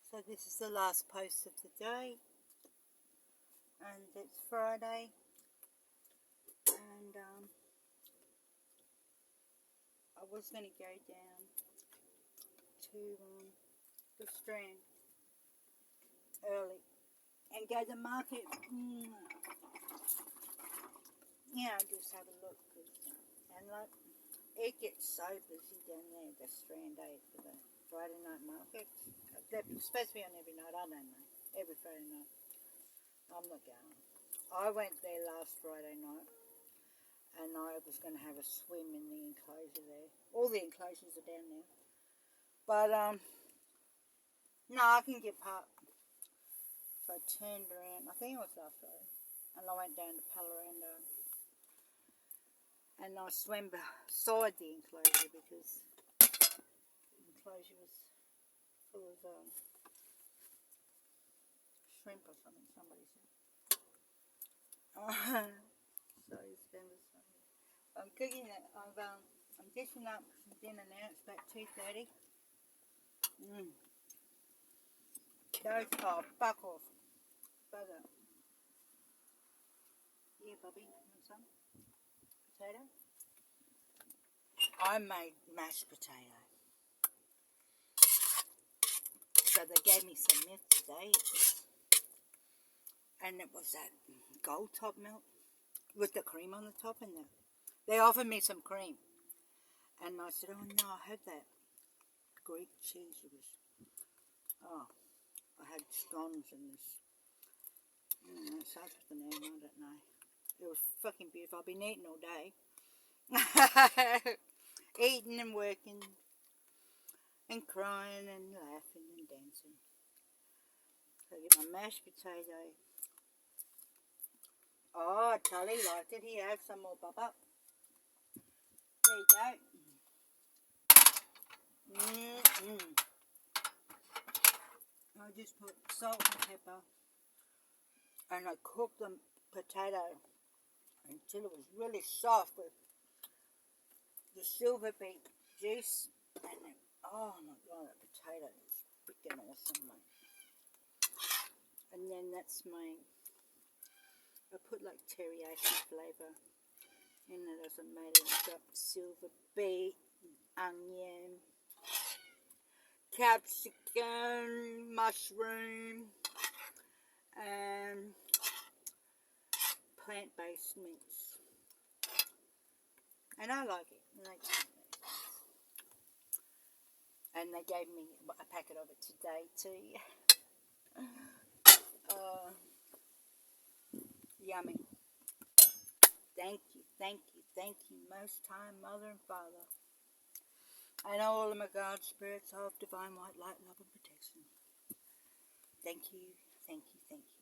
So this is the last post of the day, and it's Friday, and I was going to go down to the Strand early and go to the market. Just have a look, and like it gets so busy down there, the Strand, for the Friday night market. They're supposed to be on every night. I don't know. Every Friday night. I'm not going. I went there last Friday night, and I was going to have a swim in the enclosure there. All the enclosures are down there. But, no, I can get parked. So I turned around. I think it was last Friday. And I went down to Palorando. And I swam beside the enclosure because the enclosure was full of shrimp or something, somebody said. So it's been with something. I'm cooking it. I'm dishing up some dinner now. It's about 2:30. Fuck off. Bugger. Yeah, Bobby, want some? Potato? I made mashed potato. So they gave me some milk today. And it was that gold top milk with the cream on the top. And they offered me some cream. And I said, oh no, I had that Greek cheese. I had scones and this. It starts with the name, I don't know. It was fucking beautiful. I've been eating all day. Eating and working and crying and laughing and dancing. So I get my mashed potato. Oh, Charlie liked it. Here, have some more, Bubba. There you go. I just put salt and pepper, and I cooked the potato until it was really soft with the silver beet juice. And oh my god, that potato is freaking awesome, mate. And then that's I put like teriyaki flavour in it as I made it. I've got silver beet, onion, capsicum, mushroom, and plant-based meats. And I like it. And they gave me a packet of it today too. Yummy. Thank you, thank you, thank you, Most High Mother and Father, and all of my God spirits of divine white light, love, and protection. Thank you, thank you, thank you.